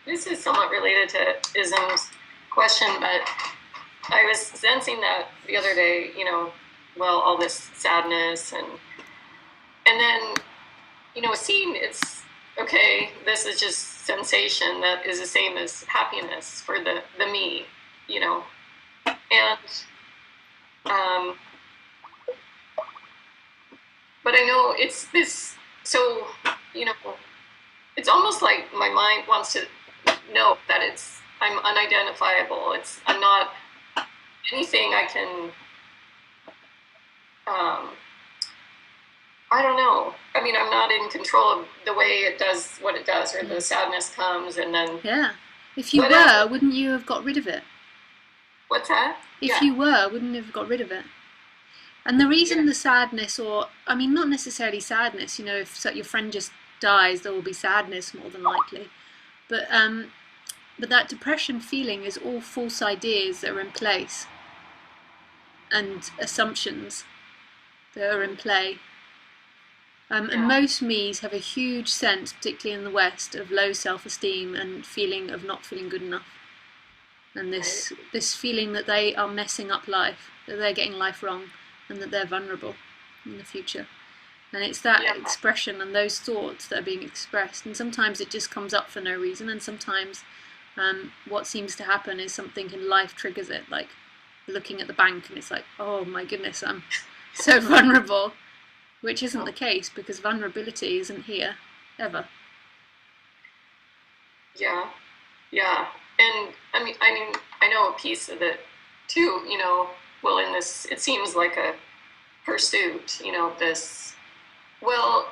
This is somewhat related to Ism's question, but I was sensing that the other day, well, all this sadness and then, seeing it's okay, this is just sensation that is the same as happiness for the me, and but I know it's this, so, it's almost like my mind wants to know that I'm unidentifiable. I'm not anything I can, I don't know. I mean, I'm not in control of the way it does what it does, or the sadness comes and then. Yeah. If you were, wouldn't you have got rid of it? What's that? If you were, wouldn't you have got rid of it? And the reason the sadness, or, I mean, not necessarily sadness, if your friend just dies, there will be sadness more than likely. But that depression feeling is all false ideas that are in place and assumptions that are in play. And most me's have a huge sense, particularly in the West, of low self-esteem and feeling of not feeling good enough. And this feeling that they are messing up life, that they're getting life wrong, and that they're vulnerable in the future. And it's that expression and those thoughts that are being expressed. And sometimes it just comes up for no reason, and sometimes what seems to happen is something in life triggers it, like looking at the bank and it's like, oh my goodness, I'm so vulnerable, which isn't the case, because vulnerability isn't here ever. Yeah. And I mean, I know a piece of it too, well, in this, it seems like a pursuit, this, well,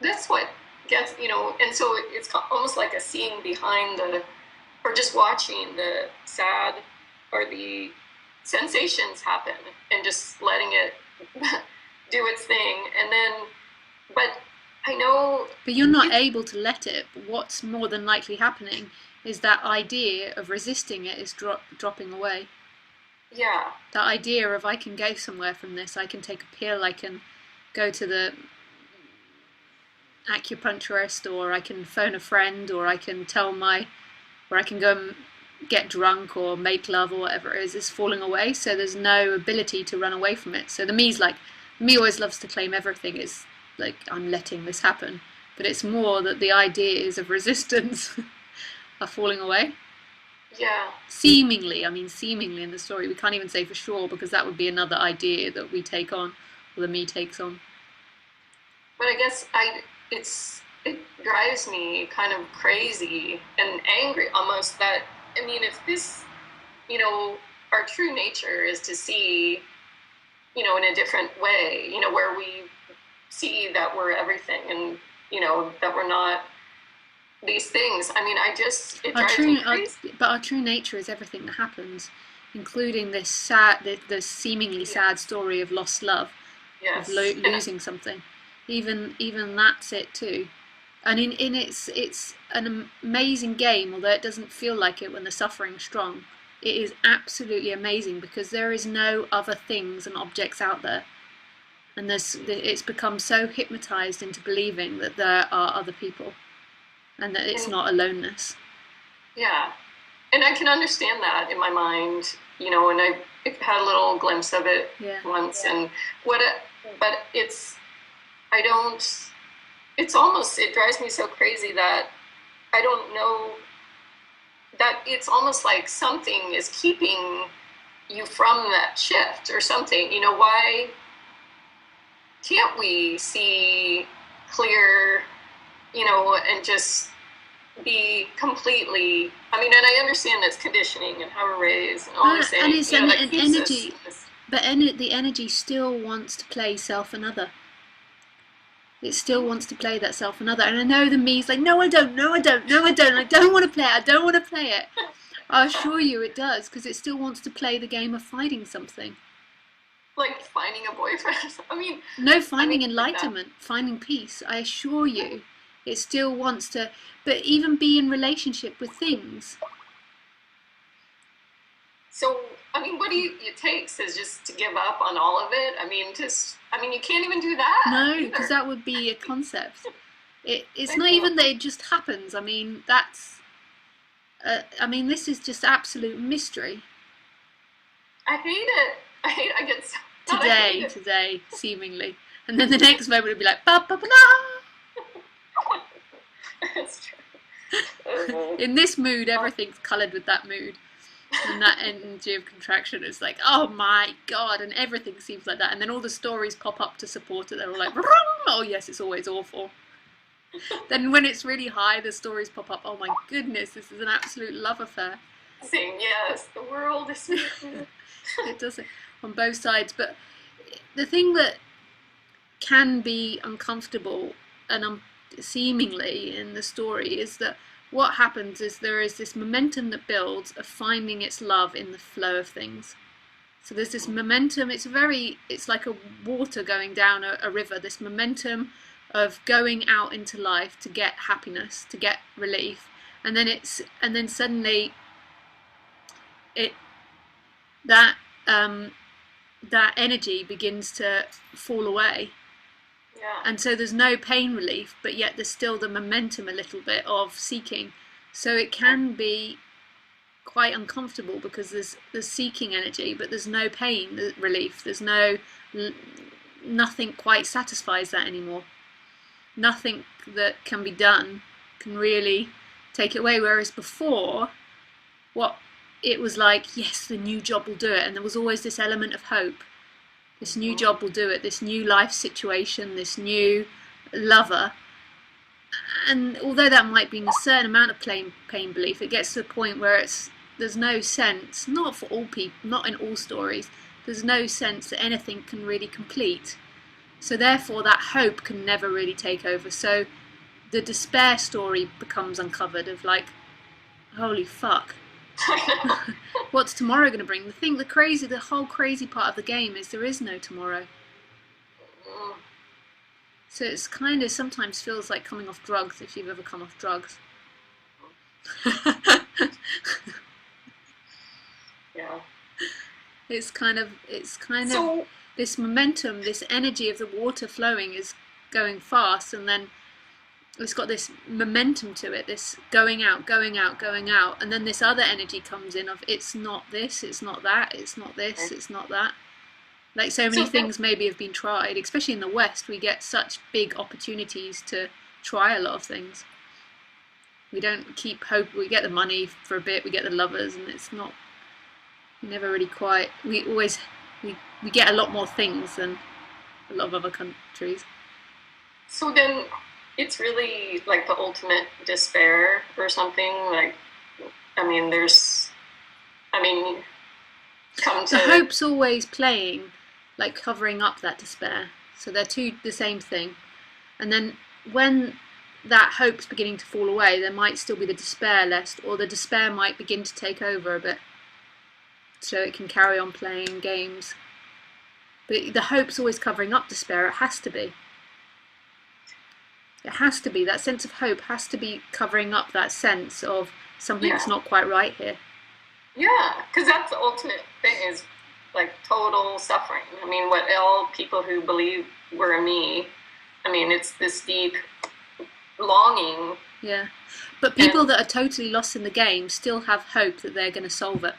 that's what gets, and so it's almost like a seeing behind or just watching the sad or the sensations happen and just letting it do its thing. And then, but I know. But you're not able to let it. What's more than likely happening is that idea of resisting it is dropping away. Yeah. That idea of, I can go somewhere from this, I can take a pill, I can go to the acupuncturist, or I can phone a friend, or I can or I can go and get drunk or make love or whatever it is falling away. So there's no ability to run away from it. So the me always loves to claim everything. It's like, I'm letting this happen. But it's more that the ideas of resistance are falling away. Yeah. Seemingly in the story. We can't even say for sure, because that would be another idea that we take on, or the me takes on. But I guess it drives me kind of crazy and angry almost that, I mean, if this, our true nature is to see, in a different way, where we see that we're everything and, that we're not these things. I mean, it drives me crazy. But our true nature is everything that happens, including this sad, the seemingly sad story of lost love, of losing something. Even that's it too. And it's an amazing game, although it doesn't feel like it when the suffering's strong. It is absolutely amazing, because there is no other things and objects out there. And it's become so hypnotized into believing that there are other people, and that it's not aloneness. Yeah. And I can understand that in my mind, and I had a little glimpse of it once. And but it drives me so crazy that I don't know, that it's almost like something is keeping you from that shift or something. Why can't we see clear, and just be completely, I mean, and I understand that's conditioning and how we're raised and all these things. And it's an energy, but the energy still wants to play self and other. It still wants to play that self and other. And I know the me's like, no, I don't, I don't want to play it, I don't want to play it. I assure you it does, because it still wants to play the game of finding something. Like finding a boyfriend. I mean, finding enlightenment, finding peace. I assure you, it still wants to, but even be in relationship with things. So, I mean, what do you take? Is just to give up on all of it? I mean, you can't even do that. No, because that would be a concept. It's I not think even that it just happens. I mean, this is just absolute mystery. I hate it. I get so mad. I hate Today, it. today, seemingly, and then the next moment it'd be like ba ba ba. It's true. In this mood, everything's coloured with that mood. And that energy of contraction is like, oh my god, and everything seems like that. And then all the stories pop up to support it. They're all like, oh yes, it's always awful. Then when it's really high, the stories pop up. Oh my goodness, this is an absolute love affair. Saying yes, the world is speaking. It does it on both sides. But the thing that can be uncomfortable and seemingly in the story is that what happens is there is this momentum that builds of finding its love in the flow of things. So there's this momentum. It's like a water going down a river. This momentum of going out into life to get happiness, to get relief, and then suddenly it that that energy begins to fall away, Yeah. and so there's no pain relief, but yet there's still the momentum a little bit of seeking. So it can be quite uncomfortable because there's seeking energy, but there's no pain relief. There's nothing quite satisfies that anymore. Nothing that can be done can really take it away. Whereas before, what it was like, yes, the new job will do it, and there was always this element of hope. This new job will do it. This new life situation. This new lover. And although that might be a certain amount of pain belief, it gets to the point where there's no sense, not for all people, not in all stories, there's no sense that anything can really complete. So therefore that hope can never really take over. So the despair story becomes uncovered of like, holy fuck, what's tomorrow going to bring? The whole crazy part of the game is there is no tomorrow. So it's kind of sometimes feels like coming off drugs if you've ever come off drugs. Yeah. It's kind of So this momentum, this energy of the water flowing is going fast, and then it's got this momentum to it, this going out, going out, going out, and then this other energy comes in of it's not this, it's not that, it's not this, it's not that. Like so many things maybe have been tried, especially in the West, we get such big opportunities to try a lot of things. We don't keep hope, we get the money for a bit, we get the lovers, and it's not, we never really quite, we get a lot more things than a lot of other countries. so then it's really like the ultimate despair or something. Like, I mean, I mean, come The to, hope's always playing, like covering up that despair. So they're the same thing. And then when that hope's beginning to fall away, there might still be the despair left, or the despair might begin to take over a bit. So it can carry on playing games. But the hope's always covering up despair. It has to be. It has to be. That sense of hope has to be covering up that sense of something's yeah, not quite right here. yeah, because that's the ultimate thing is like total suffering. I mean, what all people who believe were me, I mean, it's this deep longing. Yeah. But people that are totally lost in the game still have hope that they're going to solve it.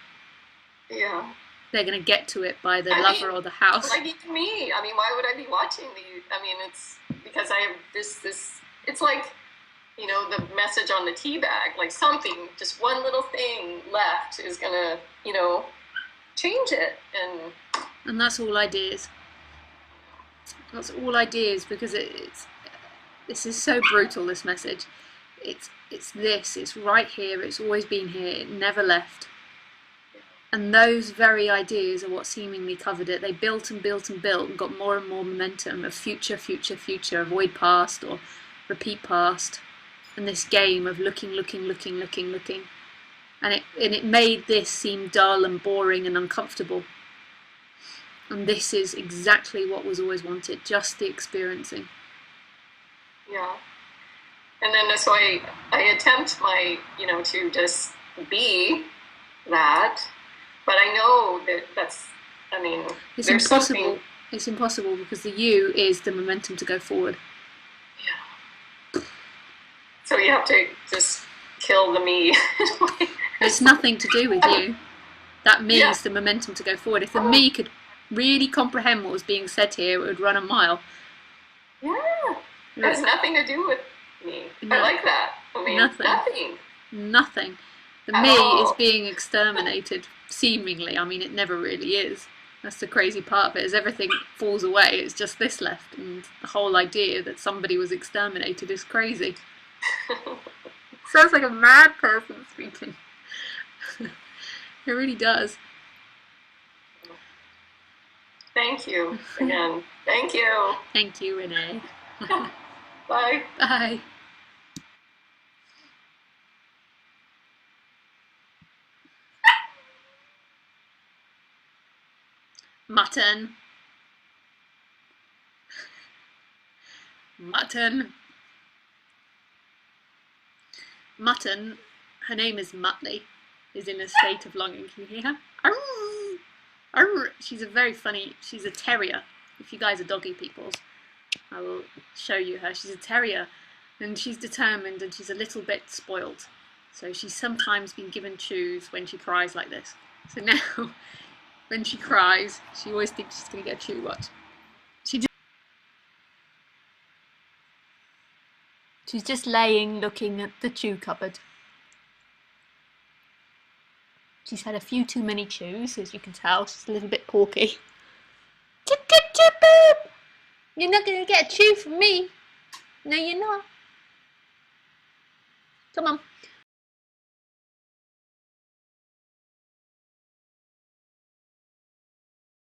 Yeah. They're going to get to it by the I lover mean, or the house. like even me. I mean, why would I be watching these? I mean, it's because I have this. It's like, the message on the tea bag. Like something, just one little thing left is gonna, change it. And that's all ideas. That's all ideas because this is so brutal. This message. It's right here. It's always been here. It never left. And those very ideas are what seemingly covered it. They built and built and built and got more and more momentum of future, future, future, avoid past or repeat past. And this game of looking, looking, looking, looking, looking. And it made this seem dull and boring and uncomfortable. And this is exactly what was always wanted, just the experiencing. Yeah. And then so I attempt to just be that. But I know that's, I mean, It's there's impossible. something. It's impossible because the you is the momentum to go forward. Yeah. So you have to just kill the me. It's nothing to do with you. That me Yeah. is the momentum to go forward. If the me could really comprehend what was being said here, it would run a mile. Yeah. It It has nothing to do with me. I no, like that. I mean, nothing. nothing Nothing. The at me is all. being exterminated, seemingly. I mean, it never really is. That's the crazy part of it, is everything falls away, it's just this left, and the whole idea that somebody was exterminated is crazy. Sounds like a mad person speaking. It really does. Thank you again. Thank you. Thank you, Renee. Bye. Bye. Mutton. Mutton. Mutton, her name is Muttley, is in a state of longing. Can you hear her? Arr! Arr! She's a very funny, she's a terrier. If you guys are doggy peoples, I will show you her. She's a terrier, and she's determined, and she's a little bit spoiled. So she's sometimes been given chews when she cries like this. So now, when she cries, she always thinks she's going to get a chew. Watch. She's just laying looking at the chew cupboard. She's had a few too many chews, as you can tell. She's a little bit porky. Chip, chip, chip, boop! You're not going to get a chew from me. No, you're not. Come on.